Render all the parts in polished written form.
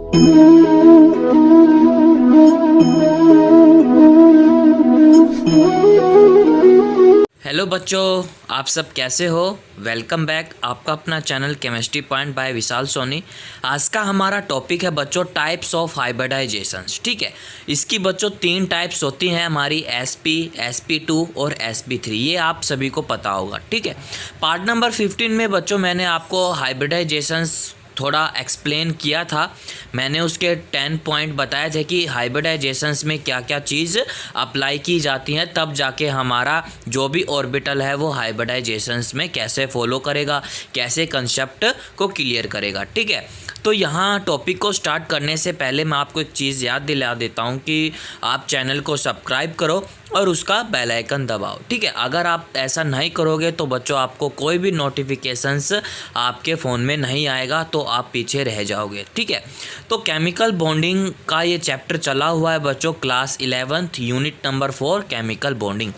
Hello बच्चों, आप सब कैसे हो। वेलकम बैक आपका अपना चैनल केमिस्ट्री पॉइंट बाय विशाल सोनी। आज का हमारा टॉपिक है बच्चों टाइप्स ऑफ हाइब्रिडाइजेशंस। ठीक है, इसकी बच्चों 3 टाइप्स होती हैं हमारी, sp, sp2 और sp3। ये आप सभी को पता होगा। ठीक है, पार्ट नंबर 15 में बच्चों मैंने आपको हाइब्रिडाइजेशंस थोड़ा एक्सप्लेन किया था। मैंने उसके 10 पॉइंट बताए थे कि हाइब्रिडाइजेशंस में क्या क्या चीज़ अप्लाई की जाती हैं, तब जाके हमारा जो भी ऑर्बिटल है वो हाइब्रिडाइजेशंस में कैसे फॉलो करेगा, कैसे कंसेप्ट को क्लियर करेगा। ठीक है, तो यहाँ टॉपिक को स्टार्ट करने से पहले मैं आपको एक चीज़ याद दिला देता हूँ कि आप चैनल को सब्सक्राइब करो और उसका बेल आइकन दबाओ। ठीक है, अगर आप ऐसा नहीं करोगे तो बच्चों आपको कोई भी नोटिफिकेशंस आपके फ़ोन में नहीं आएगा, तो आप पीछे रह जाओगे। ठीक है, तो केमिकल बॉन्डिंग का ये चैप्टर चला हुआ है बच्चों, class 11th unit number 4 chemical bonding.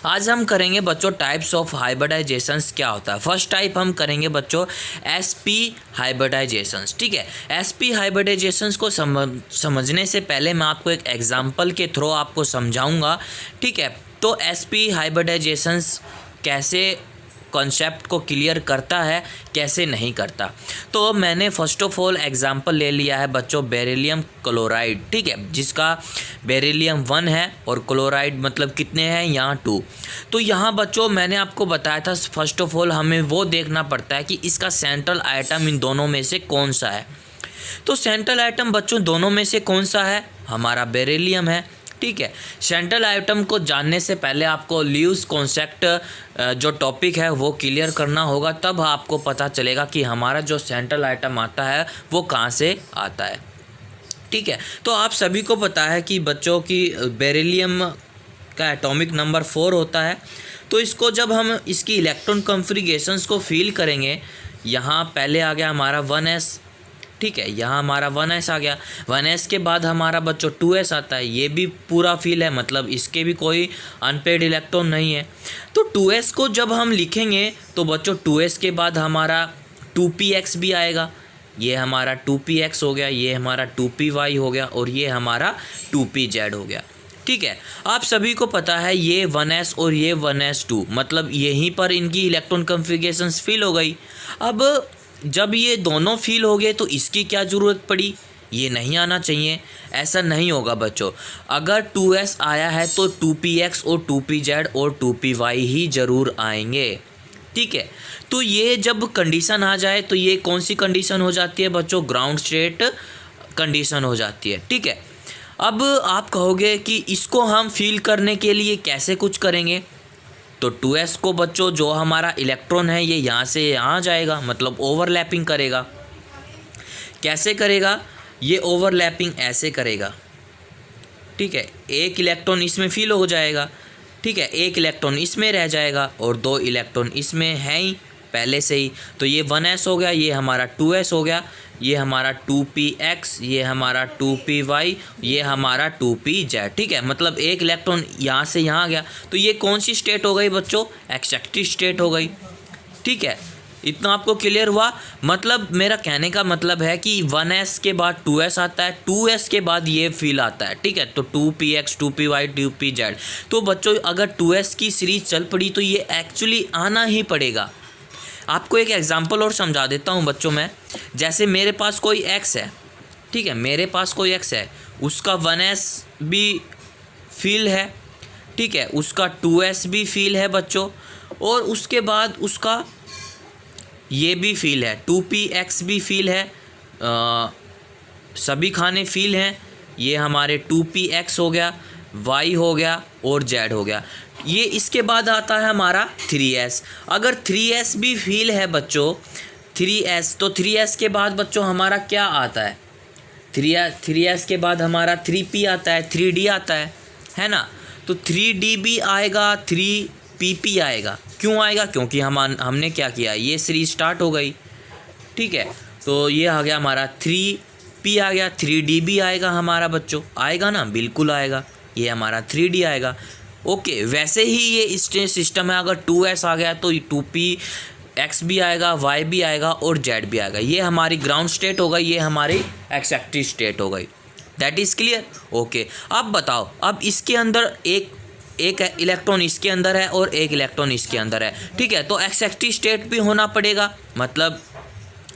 आज हम करेंगे बच्चों टाइप्स ऑफ हाइब्रिडाइजेशंस क्या होता है। फर्स्ट टाइप हम करेंगे बच्चों sp हाइब्रिडाइजेशंस। ठीक है, sp हाइब्रिडाइजेशंस को समझने से पहले मैं आपको एक एग्जांपल के थ्रू आपको समझाऊंगा। ठीक है, तो sp हाइब्रिडाइजेशंस कैसे कॉन्सेप्ट को क्लियर करता है, कैसे नहीं करता। तो मैंने फर्स्ट ऑफ ऑल एग्जांपल ले लिया है बच्चों बेरिलियम क्लोराइड। ठीक है, जिसका बेरिलियम 1 है और क्लोराइड मतलब कितने हैं यहाँ 2। तो यहाँ बच्चों मैंने आपको बताया था फर्स्ट ऑफ ऑल हमें वो देखना पड़ता है कि इसका सेंट्रल आइटम इन दोनों में से कौन सा है। तो सेंट्रल आइटम बच्चों दोनों में से कौन सा है, हमारा बेरिलियम है। ठीक है, सेंट्रल आइटम को जानने से पहले आपको ल्यूस कॉन्सेप्ट जो टॉपिक है वो क्लियर करना होगा, तब आपको पता चलेगा कि हमारा जो सेंट्रल आइटम आता है वो कहाँ से आता है। ठीक है, तो आप सभी को पता है कि बच्चों की बेरिलियम का एटॉमिक नंबर 4 होता है। तो इसको जब हम इसकी इलेक्ट्रॉन कॉन्फ़िगरेशंस को फील करेंगे, यहाँ पहले आ गया हमारा 1s। ठीक है, यहाँ हमारा 1s आ गया। 1s के बाद हमारा बच्चों 2s आता है, ये भी पूरा फील है, मतलब इसके भी कोई अनपेड इलेक्ट्रॉन नहीं है। तो 2s को जब हम लिखेंगे तो बच्चों 2s के बाद हमारा 2px भी आएगा। ये हमारा 2px हो गया, ये हमारा 2py हो गया और ये हमारा 2pz हो गया। ठीक है, आप सभी को पता है ये 1s और ये 1s2, मतलब यहीं पर इनकी इलेक्ट्रॉन कॉन्फ़िगरेशंस फिल हो गई। अब जब ये दोनों फील हो गए तो इसकी क्या ज़रूरत पड़ी, ये नहीं आना चाहिए। ऐसा नहीं होगा बच्चों, अगर 2s आया है तो 2px और 2pz और 2py ही ज़रूर आएंगे। ठीक है, तो ये जब कंडीशन आ जाए तो ये कौन सी कंडीशन हो जाती है बच्चों, ग्राउंड स्टेट कंडीशन हो जाती है। ठीक है, अब आप कहोगे कि इसको हम फील करने के लिए कैसे कुछ करेंगे। तो 2s को बच्चों जो हमारा इलेक्ट्रॉन है ये यहाँ से यहाँ जाएगा, मतलब ओवरलैपिंग करेगा। कैसे करेगा, ये ओवरलैपिंग ऐसे करेगा। ठीक है, एक इलेक्ट्रॉन इसमें फील हो जाएगा। ठीक है, एक इलेक्ट्रॉन इसमें रह जाएगा और 2 इलेक्ट्रॉन इसमें है ही पहले से ही। तो ये 1s हो गया, ये हमारा 2s हो गया, ये हमारा 2px, ये हमारा 2py, ये हमारा 2pz। ठीक है, मतलब एक इलेक्ट्रॉन यहाँ से यहाँ आ गया। तो ये कौन सी स्टेट हो गई बच्चों, एक्सेप्टिव स्टेट हो गई। ठीक है, इतना आपको क्लियर हुआ। मतलब मेरा कहने का मतलब है कि 1s के बाद 2s आता है, 2s के बाद ये फील आता है। ठीक है, तो 2px, 2py, 2pz। तो बच्चों अगर 2s की सीरीज चल पड़ी तो ये एक्चुअली आना ही पड़ेगा। आपको एक एग्जांपल और समझा देता हूँ बच्चों मैं। जैसे मेरे पास कोई x है। ठीक है, मेरे पास कोई x है, उसका 1s भी फील है। ठीक है, उसका 2s भी फील है बच्चों, और उसके बाद उसका ये भी फील है, 2px भी फील है, सभी खाने फील हैं। ये हमारे 2px हो गया, y हो गया और z हो गया। ये इसके बाद आता है हमारा 3s। अगर 3s भी फील है बच्चों, 3s, तो 3s के बाद बच्चों हमारा क्या आता है, 3s के बाद हमारा 3p आता है, 3d आता है ना। तो 3d भी आएगा, 3pp आएगा। क्यों आएगा, क्योंकि हमने क्या किया, ये सीरीज स्टार्ट हो गई। ठीक है, तो ये आ गया हमारा 3p आ गया, 3d भी आएगा हमारा बच्चों, आएगा ना, बिल्कुल आएगा। ये हमारा 3d आएगा। ओके, वैसे ही ये सिस्टम है। अगर 2s आ गया तो 2p एक्स भी आएगा, वाई भी आएगा और जेड भी आएगा। ये हमारी ग्राउंड स्टेट हो गई, ये हमारी एक्सेप्टिव स्टेट हो गई। That is clear. ओके, अब बताओ, अब इसके अंदर एक इलेक्ट्रॉन इसके अंदर है और एक इलेक्ट्रॉन इसके अंदर है, ठीक है। तो एक्सेप्टिव स्टेट भी होना पड़ेगा, मतलब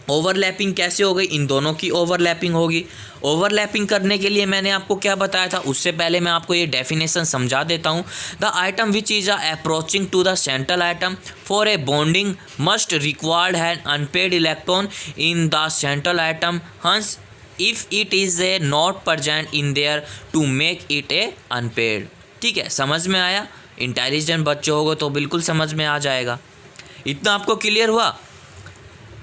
ओवरलैपिंग कैसे हो गई, इन दोनों की ओवरलैपिंग होगी। ओवरलैपिंग करने के लिए मैंने आपको क्या बताया था, उससे पहले मैं आपको ये डेफिनेशन समझा देता हूँ। The item which is approaching to the central item for a bonding must required an unpaired electron in the central item, hence if it is a not present in there to make it a unpaired. ठीक है, समझ में आया? Intelligent बच्चे होगे तो बिल्कुल समझ में आ जाएगा। इतना आपको क्लियर हुआ?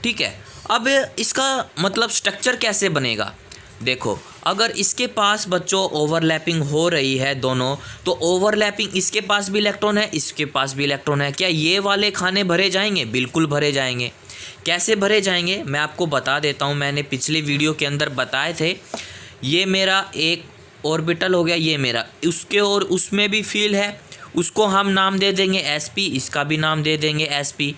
ठीक है, अब इसका मतलब स्ट्रक्चर कैसे बनेगा। देखो, अगर इसके पास बच्चों ओवरलैपिंग हो रही है दोनों, तो ओवरलैपिंग इसके पास भी इलेक्ट्रॉन है, इसके पास भी इलेक्ट्रॉन है, क्या ये वाले खाने भरे जाएंगे? बिल्कुल भरे जाएंगे। कैसे भरे जाएंगे मैं आपको बता देता हूँ, मैंने पिछली वीडियो के अंदर बताए थे। ये मेरा एक ऑर्बिटल हो गया, ये मेरा, उसके और उसमें भी फील्ड है, उसको हम नाम दे देंगे sp, इसका भी नाम दे देंगे sp।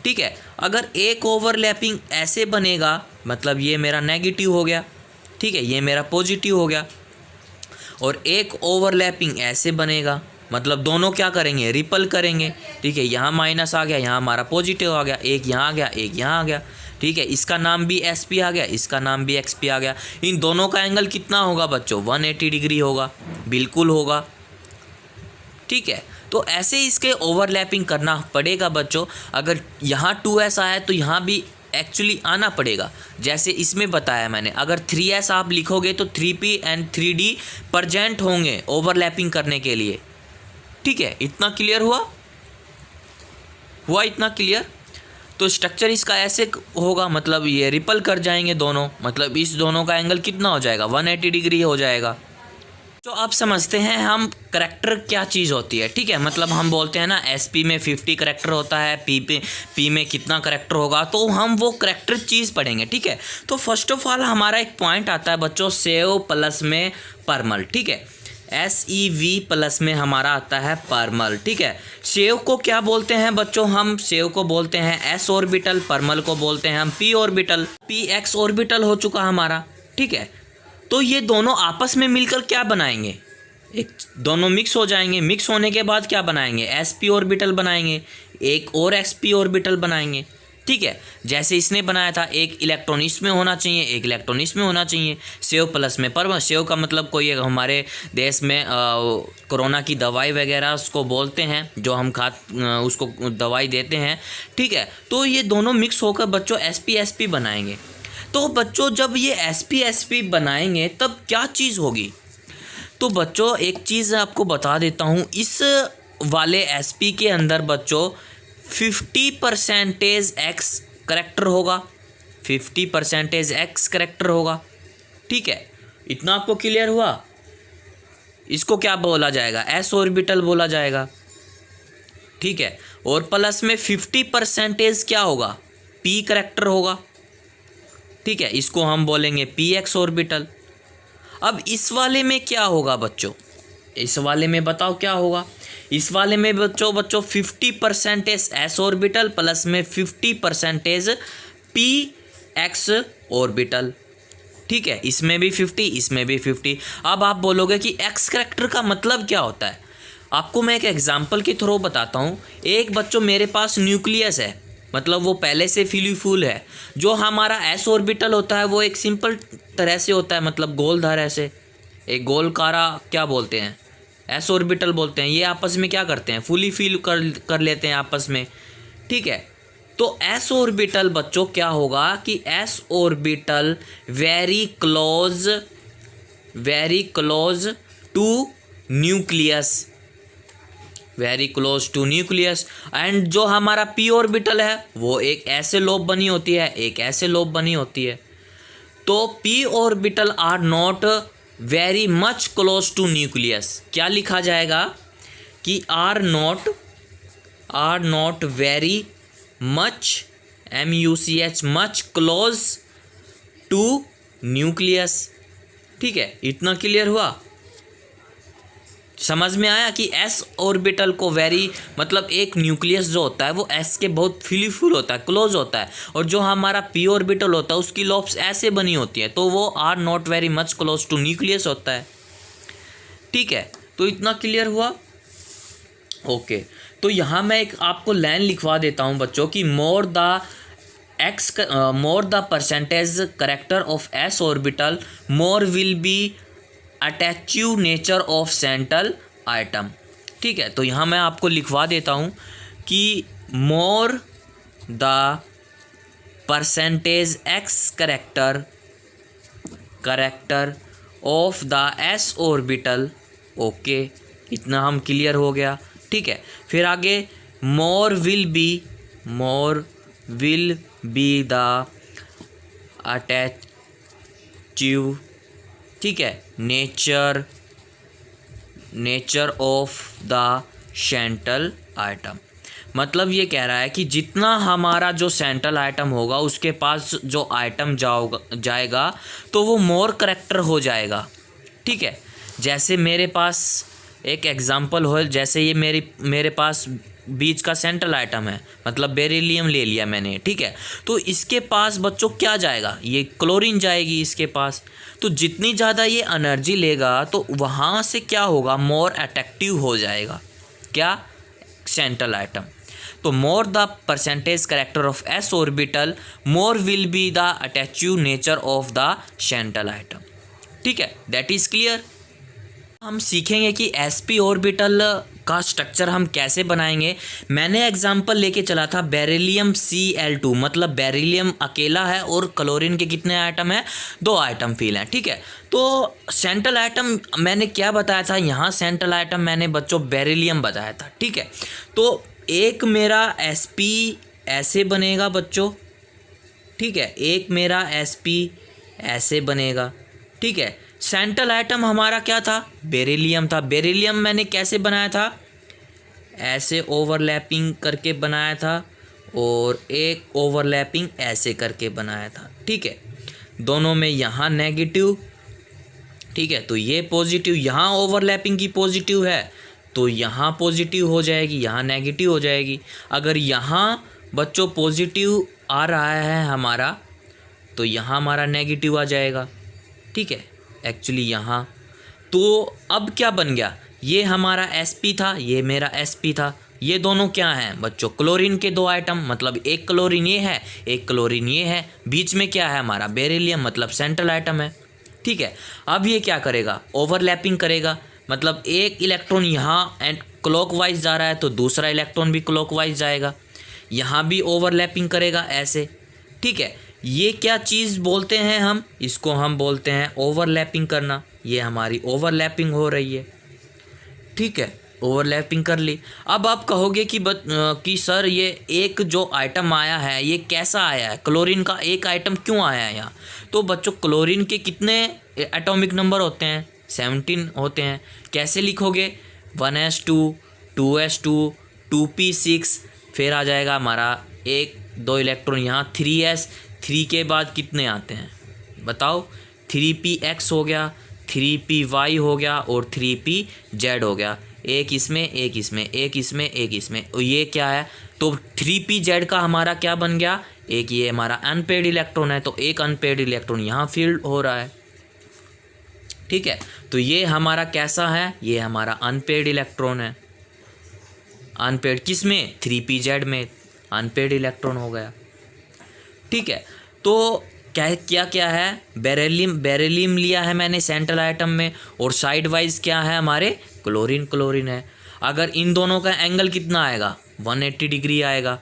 ठीक है, अगर एक ओवरलैपिंग ऐसे बनेगा, मतलब ये मेरा नेगेटिव हो गया, ठीक है, ये मेरा पॉजिटिव हो गया, और एक ओवरलैपिंग ऐसे बनेगा, मतलब दोनों क्या करेंगे, रिपल करेंगे। ठीक है, यहाँ माइनस आ गया, यहाँ हमारा पॉजिटिव आ गया, एक यहाँ आ गया, एक यहाँ आ गया। ठीक है, इसका नाम भी sp आ गया, इसका नाम भी xp आ गया। इन दोनों का एंगल कितना होगा बच्चों? 180 डिग्री होगा, बिल्कुल होगा। ठीक है, तो ऐसे इसके ओवरलैपिंग करना पड़ेगा बच्चों। अगर यहाँ 2s आया तो यहाँ भी एक्चुअली आना पड़ेगा, जैसे इसमें बताया मैंने। अगर 3s आप लिखोगे तो 3p एंड 3d प्रेजेंट होंगे ओवरलैपिंग करने के लिए। ठीक है, इतना क्लियर हुआ इतना क्लियर? तो स्ट्रक्चर इसका ऐसे होगा, मतलब ये रिपल कर जाएंगे दोनों, मतलब इस दोनों का एंगल कितना हो जाएगा? 180 डिग्री हो जाएगा। तो आप समझते हैं हम करैक्टर क्या चीज़ होती है। ठीक है, मतलब हम बोलते हैं ना sp में 50 करैक्टर होता है, p में कितना करैक्टर होगा, तो हम वो करैक्टर चीज़ पढ़ेंगे। ठीक है, तो फर्स्ट ऑफ ऑल हमारा एक पॉइंट आता है बच्चों, सेव प्लस में परमल। ठीक है, SEV प्लस में हमारा आता है परमल। ठीक है, सेव को क्या बोलते हैं बच्चों? हम सेव को बोलते हैं s ऑर्बिटल, परमल को बोलते हैं हम p ऑर्बिटल। px ऑर्बिटल हो चुका हमारा। ठीक है, तो ये दोनों आपस में मिलकर क्या बनाएंगे? एक दोनों मिक्स हो जाएंगे। मिक्स होने के बाद क्या बनाएंगे? sp ऑर्बिटल बनाएंगे, एक और sp ऑर्बिटल बनाएंगे। ठीक है, जैसे इसने बनाया था, एक इलेक्ट्रॉन इसमें होना चाहिए, एक इलेक्ट्रॉन इसमें होना चाहिए। सेव प्लस में परमल। सेव का मतलब कोई हमारे देश में कोरोना की दवाई वगैरह उसको बोलते हैं, जो हम उसको दवाई देते हैं। ठीक है, तो ये दोनों मिक्स होकर बच्चों sp बनाएंगे। तो बच्चों जब ये sp बनाएंगे तब क्या चीज़ होगी? तो बच्चों एक चीज़ आपको बता देता हूँ, इस वाले sp के अंदर बच्चों 50% x करैक्टर होगा, 50% x करैक्टर होगा। ठीक है, इतना आपको क्लियर हुआ? इसको क्या बोला जाएगा? s ऑर्बिटल बोला जाएगा। ठीक है, और प्लस में 50% क्या होगा? p करैक्टर होगा। ठीक है, इसको हम बोलेंगे px ऑर्बिटल। अब इस वाले में क्या होगा बच्चों? इस वाले में बताओ क्या होगा? इस वाले में बच्चों 50% s ऑर्बिटल प्लस में 50% px ऑर्बिटल। ठीक है, इसमें भी 50, इसमें भी 50। अब आप बोलोगे कि x करैक्टर का मतलब क्या होता है? आपको मैं एक एग्जांपल के थ्रू बताता हूँ। एक बच्चों मेरे पास न्यूक्लियस है, मतलब वो पहले से फिलीफुल है। जो हमारा s ऑर्बिटल होता है वो एक सिंपल तरह से होता है, मतलब गोलधार ऐसे, एक गोलकारा क्या बोलते हैं, s ऑर्बिटल बोलते हैं। ये आपस में क्या करते हैं? फुली फिल कर लेते हैं आपस में। ठीक है, तो s ऑर्बिटल बच्चों क्या होगा कि s orbital very close to nucleus, very close to nucleus. And जो हमारा p ऑर्बिटल है वो एक ऐसे लोब बनी होती है, एक ऐसे लोब बनी होती है। तो p orbital are not very much close to nucleus. क्या लिखा जाएगा कि are not very much MUCH much close to nucleus. ठीक है, इतना क्लियर हुआ? समझ में आया कि एस ऑर्बिटल को वेरी मतलब एक न्यूक्लियस जो होता है वो एस के बहुत फिलीफुल होता है, क्लोज होता है, और जो हमारा पी ऑर्बिटल होता है उसकी लोब्स ऐसे बनी होती है, तो वो are not very much close to nucleus होता है। ठीक है, तो इतना क्लियर हुआ। ओके, तो यहाँ मैं एक आपको लाइन लिखवा देता हूँ बच्चों की more the percentage character of S orbital more will be अटैचिव नेचर ऑफ सेंट्रल आइटम। ठीक है, तो यहाँ मैं आपको लिखवा देता हूँ कि मोर the percentage x character of the S orbital. Okay, इतना हम क्लियर हो गया। ठीक है, फिर आगे मोर विल बी द अटैचिव, ठीक है, nature of the central item. मतलब ये कह रहा है कि जितना हमारा जो सेंट्रल आइटम होगा उसके पास जो आइटम जाएगा तो वो मोर करेक्टर हो जाएगा। ठीक है, जैसे मेरे पास एक एग्जांपल हो, जैसे ये मेरे पास बीच का सेंट्रल आइटम है, मतलब बेरिलियम ले लिया मैंने। ठीक है, तो इसके पास बच्चों क्या जाएगा, ये क्लोरीन जाएगी इसके पास। तो जितनी ज़्यादा ये एनर्जी लेगा तो वहाँ से क्या होगा, मोर अट्रैक्टिव हो जाएगा क्या, सेंट्रल आइटम। तो more the percentage character of S orbital more will be the अटैचिव nature of the central item. ठीक है, दैट इज़ क्लियर। हम सीखेंगे कि sp ऑर्बिटल का स्ट्रक्चर हम कैसे बनाएंगे। मैंने एग्जांपल लेके चला था बेरिलियम Cl2, मतलब बेरिलियम अकेला है और क्लोरीन के कितने आइटम हैं, 2 आइटम फील हैं। ठीक है, तो सेंट्रल आइटम मैंने क्या बताया था, यहाँ सेंट्रल आइटम मैंने बच्चों बेरिलियम बताया था। ठीक है, तो एक मेरा sp ऐसे बनेगा बच्चों। ठीक है, एक मेरा sp ऐसे बनेगा। ठीक है, सेंट्रल आइटम हमारा क्या था, बेरिलियम था। बेरिलियम मैंने कैसे बनाया था, ऐसे ओवरलैपिंग करके बनाया था और एक ओवरलैपिंग ऐसे करके बनाया था। ठीक है, दोनों में यहाँ नेगेटिव। ठीक है, तो ये पॉजिटिव, यहाँ ओवरलैपिंग की पॉजिटिव है तो यहाँ पॉजिटिव हो जाएगी, यहाँ नेगेटिव हो जाएगी। अगर यहाँ बच्चों पॉजिटिव आ रहा है हमारा तो यहाँ हमारा नेगेटिव आ जाएगा। ठीक है, एक्चुअली यहाँ तो अब क्या बन गया, ये हमारा sp था, ये मेरा sp था। ये दोनों क्या हैं बच्चों, क्लोरीन के 2 आइटम, मतलब एक क्लोरीन ये है, एक क्लोरीन ये है। बीच में क्या है हमारा बेरिलियम, मतलब सेंट्रल आइटम है। ठीक है, अब ये क्या करेगा, ओवरलैपिंग करेगा, मतलब एक इलेक्ट्रॉन यहाँ एंड क्लॉकवाइज जा रहा है तो दूसरा इलेक्ट्रॉन भी क्लॉकवाइज जाएगा। यहाँ भी ओवरलैपिंग करेगा ऐसे। ठीक है, ये क्या चीज़ बोलते हैं हम, इसको हम बोलते हैं ओवरलैपिंग करना। ये हमारी ओवरलैपिंग हो रही है। ठीक है, ओवरलैपिंग कर ली। अब आप कहोगे कि सर ये एक जो आइटम आया है ये कैसा आया है, क्लोरीन का एक आइटम क्यों आया है यहाँ। तो बच्चों क्लोरीन के कितने एटॉमिक नंबर होते हैं, 17 होते हैं। कैसे लिखोगे, 1s2 2s2 2p6, फिर आ जाएगा हमारा 1-2 इलेक्ट्रॉन यहाँ 3s, 3 के बाद कितने आते हैं बताओ, 3px हो गया, 3py हो गया और 3pz हो गया। एक इसमें एक इसमें एक इसमें एक इसमें, और ये क्या है, तो 3pz का हमारा क्या बन गया, एक ये हमारा अनपेड इलेक्ट्रॉन है, तो एक अनपेड इलेक्ट्रॉन यहाँ फील्ड हो रहा है। ठीक है, तो ये हमारा कैसा है, ये हमारा अनपेड इलेक्ट्रॉन है। अनपेड किस में, 3pz में अनपेड इलेक्ट्रॉन हो गया। ठीक है, तो क्या है, बेरिलियम लिया है मैंने सेंट्रल आइटम में, और साइड वाइज क्या है हमारे, क्लोरीन है। अगर इन दोनों का एंगल कितना आएगा, 180 डिग्री आएगा।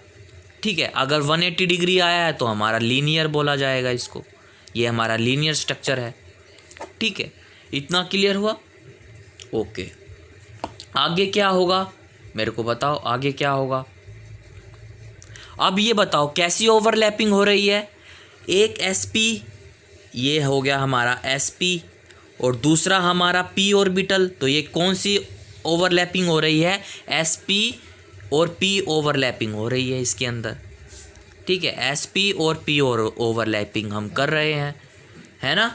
ठीक है, अगर 180 डिग्री आया है तो हमारा लीनियर बोला जाएगा इसको, ये हमारा लीनियर स्ट्रक्चर है। ठीक है, इतना क्लियर हुआ। ओके, आगे क्या होगा मेरे को बताओ, आगे क्या होगा। अब ये बताओ कैसी ओवरलैपिंग हो रही है, एक sp ये हो गया हमारा sp और दूसरा हमारा p ऑर्बिटल, तो ये कौन सी ओवरलैपिंग हो रही है, sp और p ओवरलैपिंग हो रही है इसके अंदर। ठीक है, sp और p और ओवरलैपिंग हम कर रहे हैं, है ना।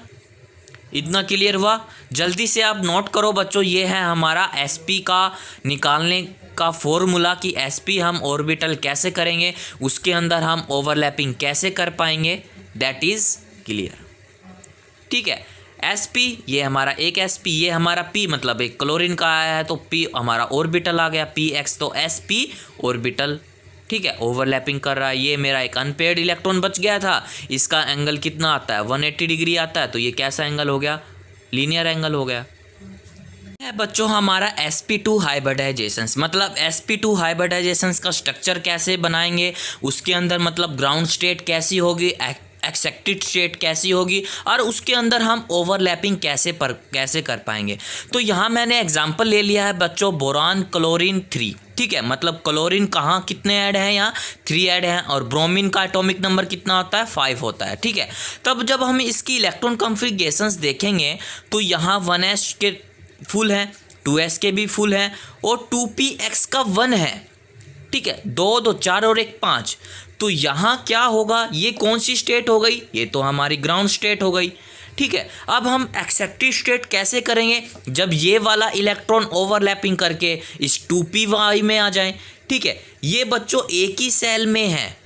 इतना क्लियर हुआ। जल्दी से आप नोट करो बच्चों, ये है हमारा sp का निकालने का फॉर्मूला कि sp हम ऑर्बिटल कैसे करेंगे, उसके अंदर हम ओवरलैपिंग कैसे कर पाएंगे, दैट इज़ क्लियर। ठीक है, sp ये हमारा एक sp, ये हमारा p मतलब एक क्लोरीन का आया है तो p हमारा ऑर्बिटल आ गया, px तो sp ऑर्बिटल। ठीक है, ओवरलैपिंग कर रहा है। ये मेरा एक अनपेयर्ड इलेक्ट्रॉन बच गया था, इसका एंगल कितना आता है 180 डिग्री आता है, तो ये कैसा एंगल हो गया, लीनियर एंगल हो गया। है बच्चों हमारा sp2 हाइब्रिडाइजेशंस, मतलब sp2 हाइब्रिडाइजेशंस का स्ट्रक्चर कैसे बनाएंगे, उसके अंदर मतलब ग्राउंड स्टेट कैसी होगी, एक्सेप्टेड स्टेट कैसी होगी, और उसके अंदर हम ओवरलैपिंग कैसे कर पाएंगे। तो यहाँ मैंने एग्जांपल ले लिया है बच्चों बोरान क्लोरीन 3। ठीक है, मतलब क्लोरीन कहाँ कितने ऐड हैं, यहाँ 3 ऐड हैं, और ब्रोमीन का एटॉमिक नंबर कितना होता है 5 होता है। ठीक है, तब जब हम इसकी इलेक्ट्रॉन कॉन्फ़िगरेशंस देखेंगे तो यहाँ 1s के फुल हैं, 2s के भी फुल हैं, और 2px का 1 है। ठीक है, 2 2 4 और 1 5। तो यहाँ क्या होगा, ये कौन सी स्टेट हो गई, ये तो हमारी ग्राउंड स्टेट हो गई। ठीक है, अब हम एक्सेप्टेड स्टेट कैसे करेंगे, जब ये वाला इलेक्ट्रॉन ओवरलैपिंग करके इस 2py में आ जाए। ठीक है, ये बच्चों एक ही सेल में है,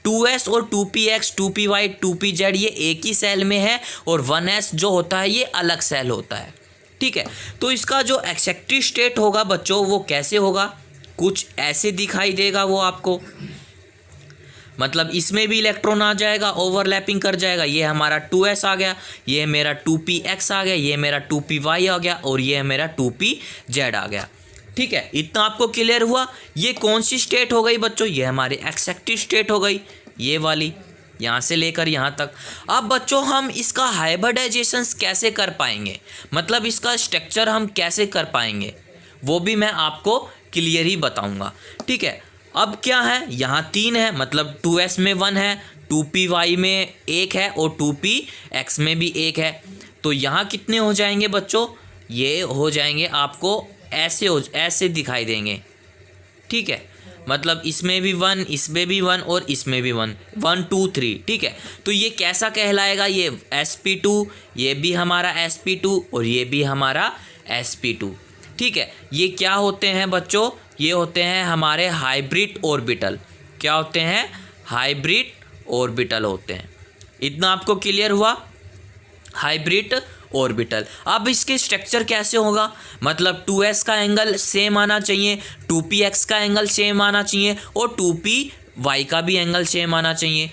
2s और 2px 2py 2pz ये एक ही सेल में है, और 1s जो होता है ये अलग सेल होता है। ठीक है, तो इसका जो एक्सेप्टेड स्टेट होगा बच्चों वो कैसे होगा, कुछ ऐसे दिखाई देगा वो आपको, मतलब इसमें भी इलेक्ट्रॉन आ जाएगा, ओवरलैपिंग कर जाएगा। ये हमारा 2s आ गया, ये मेरा 2px आ गया, ये मेरा 2py आ गया, और ये मेरा 2pz आ गया। ठीक है, इतना आपको क्लियर हुआ। ये कौन सी स्टेट हो गई बच्चों, ये हमारी एक्सेप्टेड स्टेट हो गई, ये वाली यहाँ से लेकर यहाँ तक। अब बच्चों हम इसका हाइब्रिडाइजेशन कैसे कर पाएंगे, मतलब इसका स्ट्रक्चर हम कैसे कर पाएंगे, वो भी मैं आपको क्लियर ही बताऊँगा। ठीक है, अब क्या है, यहाँ 3 है, मतलब 2s में 1 है, 2py में 1 है, और 2px में भी 1 है। तो यहाँ कितने हो जाएंगे बच्चों, ये हो जाएंगे आपको ऐसे दिखाई देंगे। ठीक है, मतलब इसमें भी 1, इसमें भी 1, और इसमें भी 1 1 2 3। ठीक है, तो ये कैसा कहलाएगा, ये sp2, ये भी हमारा sp2, और ये भी हमारा sp2। ठीक है, ये क्या होते हैं बच्चों, ये होते हैं हमारे हाइब्रिड ऑर्बिटल। क्या होते हैं, हाइब्रिड ऑर्बिटल होते हैं। इतना आपको क्लियर हुआ, हाइब्रिड ऑर्बिटल। अब इसके स्ट्रक्चर कैसे होगा, मतलब 2s का एंगल सेम आना चाहिए, 2px का एंगल सेम आना चाहिए, और 2py का भी एंगल सेम आना चाहिए।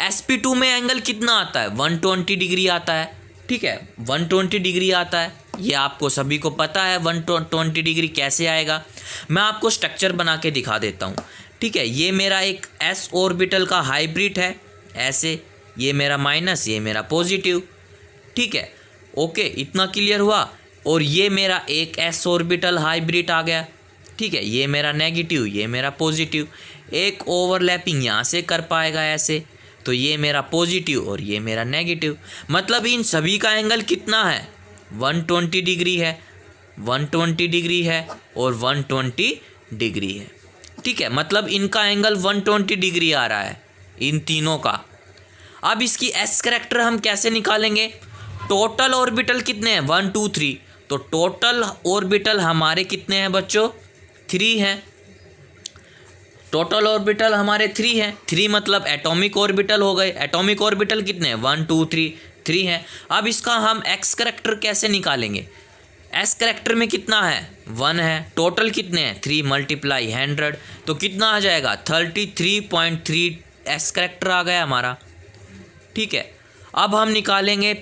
sp2 में एंगल कितना आता है, 120 डिग्री आता है। ठीक है, 120 डिग्री आता है, ये आपको सभी को पता है 120 डिग्री कैसे आएगा। मैं आपको स्ट्रक्चर बना के दिखा देता हूँ। ठीक है, ये मेरा एक s ऑर्बिटल का हाइब्रिड है ऐसे, ये मेरा माइनस, ये मेरा पॉजिटिव। ठीक है, ओके, इतना क्लियर हुआ। और ये मेरा एक s ऑर्बिटल हाइब्रिड आ गया। ठीक है, ये मेरा नेगेटिव, ये मेरा पॉजिटिव। एक ओवरलैपिंग यहाँ से कर पाएगा ऐसे, तो ये मेरा पॉजिटिव और ये मेरा नेगेटिव। मतलब इन सभी का एंगल कितना है, 120 डिग्री है, 120 डिग्री है, और 120 डिग्री है। ठीक है, मतलब इनका एंगल 120 डिग्री आ रहा है इन तीनों का। अब इसकी एस करैक्टर हम कैसे निकालेंगे, टोटल ऑर्बिटल कितने हैं 1 2 3, तो टोटल ऑर्बिटल हमारे कितने हैं बच्चों 3 हैं। टोटल ऑर्बिटल हमारे 3 हैं, 3 मतलब एटॉमिक ऑर्बिटल हो गए। एटॉमिक ऑर्बिटल कितने हैं 1 2 3 3 हैं। अब इसका हम एक्स करैक्टर कैसे निकालेंगे, एस करैक्टर में कितना है 1 है, टोटल कितने हैं 3 मल्टीप्लाई 100, तो कितना आ जाएगा 33.3 एस करैक्टर आ गया हमारा। ठीक है, अब हम निकालेंगे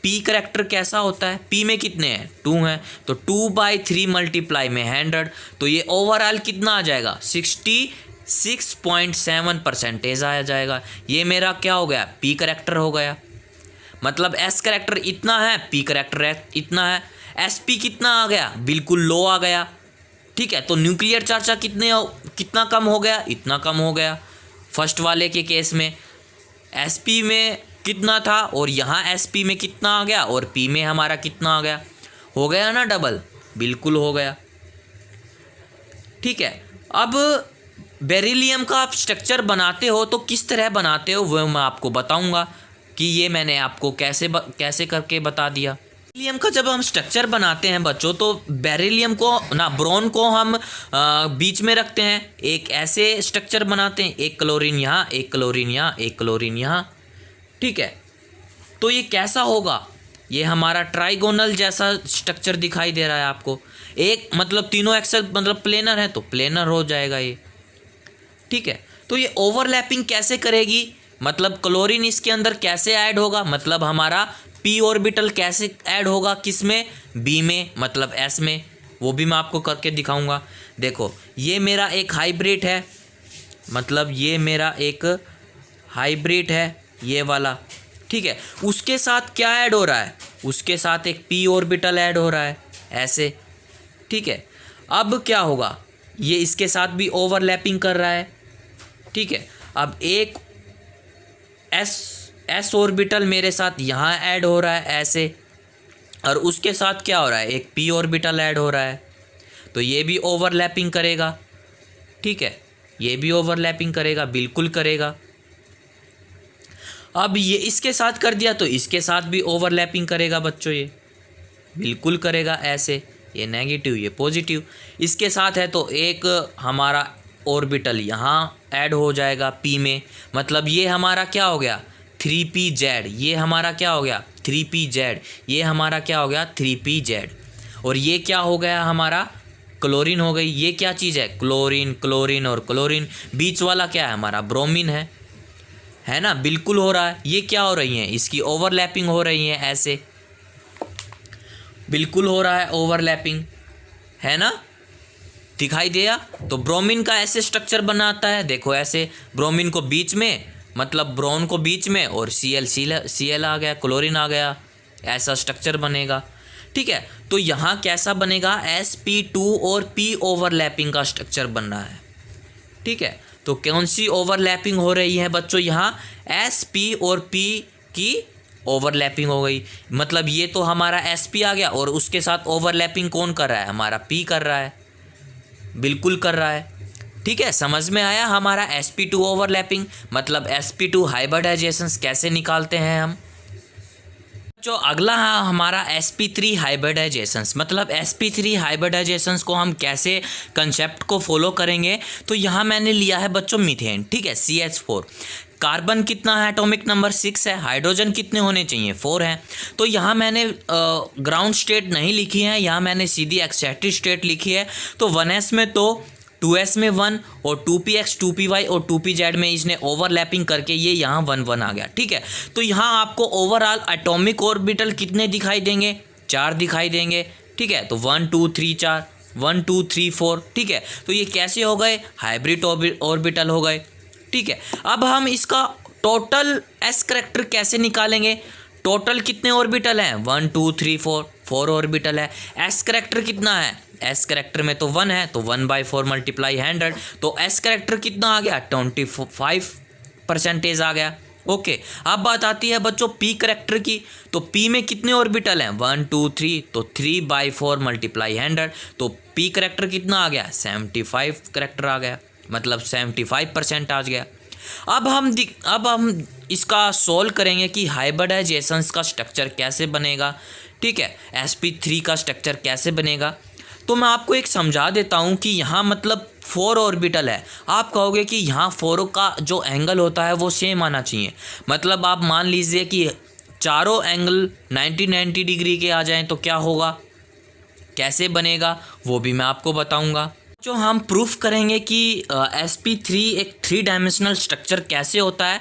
पी करैक्टर कैसा होता है, पी में कितने हैं 2 हैं, तो 2/3 मल्टीप्लाई में 100, तो ये ओवरऑल कितना आ जाएगा 66.7% आ जाएगा। ये मेरा क्या हो गया पी करैक्टर हो गया। मतलब एस करैक्टर इतना है, पी करैक्टर इतना है, एस पी कितना आ गया बिल्कुल लो आ गया। ठीक है, तो न्यूक्लियर चार्ज कितना कम हो गया, इतना कम हो गया। फर्स्ट वाले के केस में एस पी में कितना था और यहाँ एस पी में कितना आ गया और पी में हमारा कितना आ गया, हो गया ना डबल, बिल्कुल हो गया। ठीक है, अब बेरिलियम का आप स्ट्रक्चर बनाते हो तो किस तरह बनाते हो वो मैं आपको बताऊंगा कि ये मैंने आपको कैसे करके बता दिया। बेरिलियम का जब हम स्ट्रक्चर बनाते हैं बच्चों, तो बेरिलियम को ना ब्रोन को हम बीच में रखते हैं, एक ऐसे स्ट्रक्चर बनाते हैं, एक क्लोरीन यहाँ, एक क्लोरीन यहाँ, एक क्लोरीन यहाँ, ठीक है। तो ये कैसा होगा, ये हमारा ट्राइगोनल जैसा स्ट्रक्चर दिखाई दे रहा है आपको। एक मतलब तीनों एक्सल मतलब प्लेनर है तो प्लेनर हो जाएगा ये, ठीक है। तो ये ओवरलैपिंग कैसे करेगी, मतलब क्लोरीन इसके अंदर कैसे ऐड होगा, मतलब हमारा पी ऑर्बिटल कैसे ऐड होगा, किस में, बी में, मतलब एस में, वो भी मैं आपको करके दिखाऊंगा। देखो ये मेरा एक हाइब्रिड है, मतलब ये मेरा एक हाइब्रिड है ये वाला, ठीक है। उसके साथ क्या ऐड हो रहा है, उसके साथ एक पी ऑर्बिटल ऐड हो रहा है ऐसे, ठीक है। अब क्या होगा, ये इसके साथ भी ओवरलैपिंग कर रहा है, ठीक है। अब एक एस ऑर्बिटल मेरे साथ यहाँ ऐड हो रहा है ऐसे, और उसके साथ क्या हो रहा है, एक पी ऑर्बिटल ऐड हो रहा है, तो ये भी ओवरलैपिंग करेगा, ठीक है। ये भी ओवरलैपिंग करेगा, बिल्कुल करेगा। अब ये इसके साथ कर दिया तो इसके साथ भी ओवरलैपिंग करेगा बच्चों, ये बिल्कुल करेगा ऐसे, ये नेगेटिव ये पॉजिटिव। इसके साथ है तो एक हमारा ऑर्बिटल यहाँ ऐड हो जाएगा पी में, मतलब ये हमारा क्या हो गया 3pz, ये हमारा क्या हो गया 3pz, ये हमारा क्या हो गया 3pz। और ये क्या हो गया हमारा क्लोरीन हो गई। ये क्या चीज़ है, क्लोरीन, क्लोरीन और क्लोरीन, बीच वाला क्या है हमारा ब्रोमीन है ना, बिल्कुल हो रहा है। ये क्या हो रही है, इसकी ओवरलैपिंग हो रही है ऐसे, बिल्कुल हो रहा है ओवरलैपिंग, है ना, दिखाई दिया। तो ब्रोमीन का ऐसे स्ट्रक्चर बनाता है, देखो ऐसे ब्रोमीन को बीच में, मतलब ब्रोन को बीच में, और Cl आ गया, क्लोरीन आ गया, ऐसा स्ट्रक्चर बनेगा, ठीक है। तो यहाँ कैसा बनेगा, sp2 और p ओवरलैपिंग का स्ट्रक्चर बन रहा है, ठीक है। तो कौन सी ओवरलैपिंग हो रही है बच्चों, यहाँ sp और p की ओवरलैपिंग हो गई, मतलब ये तो हमारा sp आ गया, और उसके साथ ओवरलैपिंग कौन कर रहा है, हमारा p कर रहा है, बिल्कुल कर रहा है, ठीक है। समझ में आया हमारा sp2 ओवरलैपिंग, मतलब sp2 हाइब्रिडाइजेशंस कैसे निकालते हैं हम। जो अगला है हमारा sp3 हाइब्रिडाइजेशंस, मतलब sp3 हाइब्रिडाइजेशंस को हम कैसे कंसेप्ट को फॉलो करेंगे। तो यहाँ मैंने लिया है बच्चों मीथेन, ठीक है, CH4, कार्बन कितना है, एटॉमिक नंबर 6 है, हाइड्रोजन कितने होने चाहिए 4 हैं। तो यहाँ मैंने ग्राउंड स्टेट नहीं लिखी है, यहाँ मैंने सीधी एक्सेटिव स्टेट लिखी है। तो 1s में तो 2s में 1 और 2px 2py और 2pz में इसने ओवरलैपिंग करके ये यहाँ 1 1 आ गया, ठीक है। तो यहाँ आपको ओवरऑल एटॉमिक ऑर्बिटल कितने दिखाई देंगे, 4 दिखाई देंगे, ठीक है। तो 1 2 3 4, 1 2 3 4, ठीक है। तो ये कैसे हो गए, हाइब्रिड ऑर्बिटल हो गए, ठीक है। अब हम इसका टोटल एस करेक्टर कैसे निकालेंगे, टोटल कितने ऑर्बिटल हैं 1 2 3 4 ऑर्बिटल है। एस करेक्टर कितना है, एस करेक्टर में तो 1 है, तो 1/4 मल्टीप्लाई 100, तो एस करेक्टर कितना आ गया 25% आ गया, ओके। अब बात आती है बच्चों पी करेक्टर की, तो पी में कितने ऑर्बिटल हैं 1 2 3, तो 3/4 मल्टीप्लाई 100, तो पी करेक्टर कितना आ गया 75 करेक्टर आ गया, मतलब 75% आ गया। अब हम इसका सोल्व करेंगे कि हाइब्रिडाइजेशंस का स्ट्रक्चर कैसे बनेगा, ठीक है, sp3 का स्ट्रक्चर कैसे बनेगा। तो मैं आपको एक समझा देता हूँ कि यहाँ मतलब 4 ऑर्बिटल है, आप कहोगे कि यहाँ 4 का जो एंगल होता है वो सेम आना चाहिए, मतलब आप मान लीजिए कि चारों एंगल 90 डिग्री के आ जाएं तो क्या होगा, कैसे बनेगा वो भी मैं आपको बताऊँगा। जो हम प्रूफ करेंगे कि sp3 एक 3 डायमेंशनल स्ट्रक्चर कैसे होता है।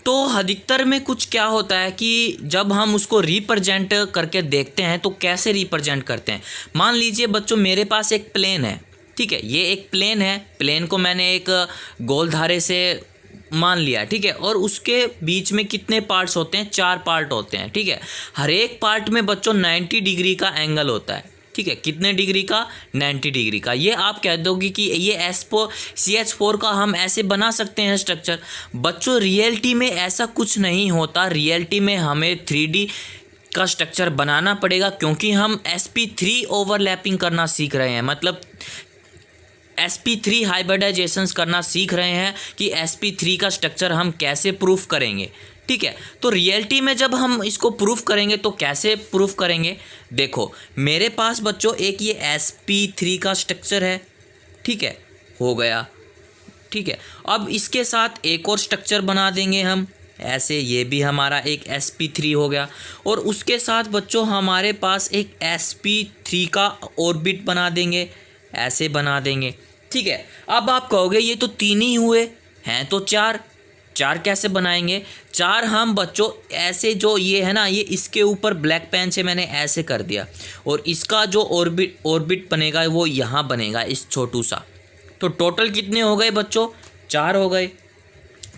तो अधिकतर में कुछ क्या होता है कि जब हम उसको रिप्रेजेंट करके देखते हैं तो कैसे रिप्रेजेंट करते हैं। मान लीजिए बच्चों मेरे पास एक प्लेन है, ठीक है, ये एक प्लेन है, प्लेन को मैंने एक गोल धारे से मान लिया, ठीक है, और उसके बीच में कितने पार्ट्स होते हैं 4 पार्ट होते हैं, ठीक है। हर एक पार्ट में बच्चों 90 डिग्री का एंगल होता है, ठीक है, कितने डिग्री का 90 डिग्री का। ये आप कह दोगे कि ये CH4 का हम ऐसे बना सकते हैं स्ट्रक्चर। बच्चों रियलिटी में ऐसा कुछ नहीं होता, रियलिटी में हमें 3D का स्ट्रक्चर बनाना पड़ेगा, क्योंकि हम sp3 ओवरलैपिंग करना सीख रहे हैं, मतलब sp3 हाइब्रिडाइजेशंस करना सीख रहे हैं कि sp3 का स्ट्रक्चर हम कैसे प्रूफ करेंगे, ठीक है। तो रियलिटी में जब हम इसको प्रूफ करेंगे तो कैसे प्रूफ करेंगे, देखो मेरे पास बच्चों एक ये sp3 का स्ट्रक्चर है, ठीक है, हो गया, ठीक है। अब इसके साथ एक और स्ट्रक्चर बना देंगे हम ऐसे, ये भी हमारा एक sp3 हो गया, और उसके साथ बच्चों हमारे पास एक sp3 का ऑर्बिट बना देंगे, ऐसे बना देंगे, ठीक है। अब आप कहोगे ये तो 3 ही हुए हैं, तो 4 कैसे बनाएंगे? 4 हम बच्चों ऐसे, जो ये है ना, ये इसके ऊपर ब्लैक पेन से मैंने ऐसे कर दिया, और इसका जो ऑर्बिट बनेगा वो यहाँ बनेगा इस छोटू सा। तो टोटल कितने हो गए बच्चों? 4 हो गए,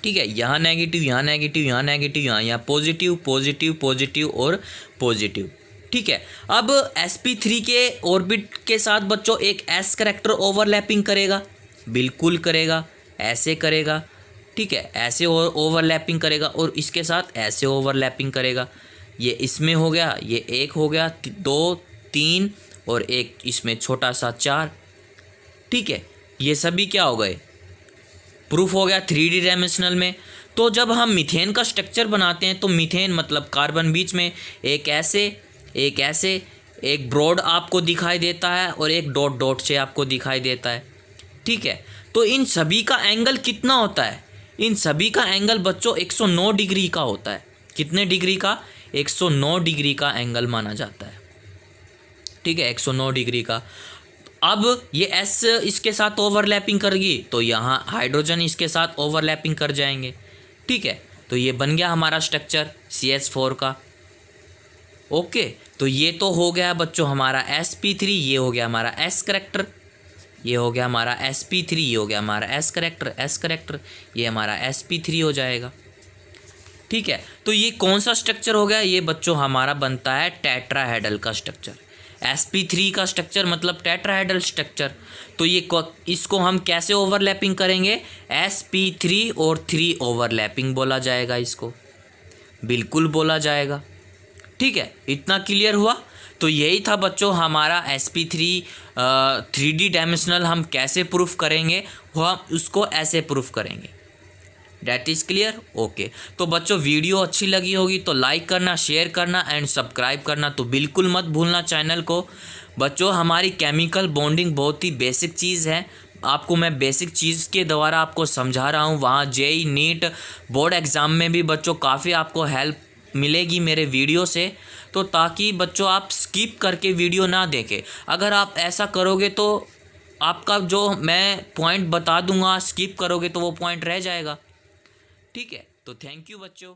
ठीक है। यहाँ नेगेटिव, यहाँ नेगेटिव, यहाँ नेगेटिव, यहाँ पॉजिटिव पॉजिटिव पॉजिटिव और पॉजिटिव, ठीक है। अब sp3 के ऑर्बिट के साथ बच्चों एक s करैक्टर ओवरलैपिंग करेगा, बिल्कुल करेगा, ऐसे करेगा, ठीक है, ऐसे ओवरलैपिंग करेगा, और इसके साथ ऐसे ओवरलैपिंग करेगा। ये इसमें हो गया, ये 1 हो गया, 2 3 और एक इसमें छोटा सा 4, ठीक है। ये सभी क्या हो गए? प्रूफ हो गया 3D डायमेंशनल में। तो जब हम मीथेन का स्ट्रक्चर बनाते हैं तो मीथेन मतलब कार्बन बीच में एक ऐसे, एक ऐसे, एक ब्रॉड आपको दिखाई देता है और एक डॉट डॉट से आपको दिखाई देता है, ठीक है। तो इन सभी का एंगल कितना होता है? इन सभी का एंगल बच्चों 109 डिग्री का होता है। कितने डिग्री का? 109 डिग्री का एंगल माना जाता है, ठीक है, 109 डिग्री का। अब ये S इसके साथ ओवरलैपिंग करेगी तो यहाँ हाइड्रोजन इसके साथ ओवरलैपिंग कर जाएंगे, ठीक है। तो ये बन गया हमारा स्ट्रक्चर CH4 का। ओके, तो ये तो हो गया बच्चों हमारा sp3, ये हो गया हमारा S करैक्टर, ये हो गया हमारा sp3, ये हो गया हमारा S करैक्टर, ये हमारा sp3 हो जाएगा, ठीक है। तो ये कौन सा स्ट्रक्चर हो गया? ये बच्चों हमारा बनता है टेट्राहेड्रल का स्ट्रक्चर। sp3 का स्ट्रक्चर मतलब टेट्राहेड्रल स्ट्रक्चर। तो ये इसको हम कैसे ओवरलैपिंग करेंगे? sp3 और 3 ओवरलैपिंग बोला जाएगा इसको, बिल्कुल बोला जाएगा, ठीक है। इतना क्लियर हुआ? तो यही था बच्चों हमारा sp3 3D डायमेंशनल हम कैसे प्रूफ करेंगे, वो हम उसको ऐसे प्रूफ करेंगे। That is clear? ओके। तो बच्चों वीडियो अच्छी लगी होगी तो लाइक करना, शेयर करना एंड सब्सक्राइब करना तो बिल्कुल मत भूलना चैनल को। बच्चों हमारी केमिकल बॉन्डिंग बहुत ही बेसिक चीज़ है, आपको मैं बेसिक चीज़ के द्वारा आपको समझा रहा हूँ। वहाँ JEE नीट बोर्ड एग्ज़ाम में भी बच्चों काफ़ी आपको हेल्प मिलेगी मेरे वीडियो से, तो ताकि बच्चों आप स्किप करके वीडियो ना देखें। अगर आप ऐसा करोगे तो आपका जो मैं पॉइंट बता दूंगा स्किप करोगे तो वो पॉइंट रह जाएगा, ठीक है। तो थैंक यू बच्चों।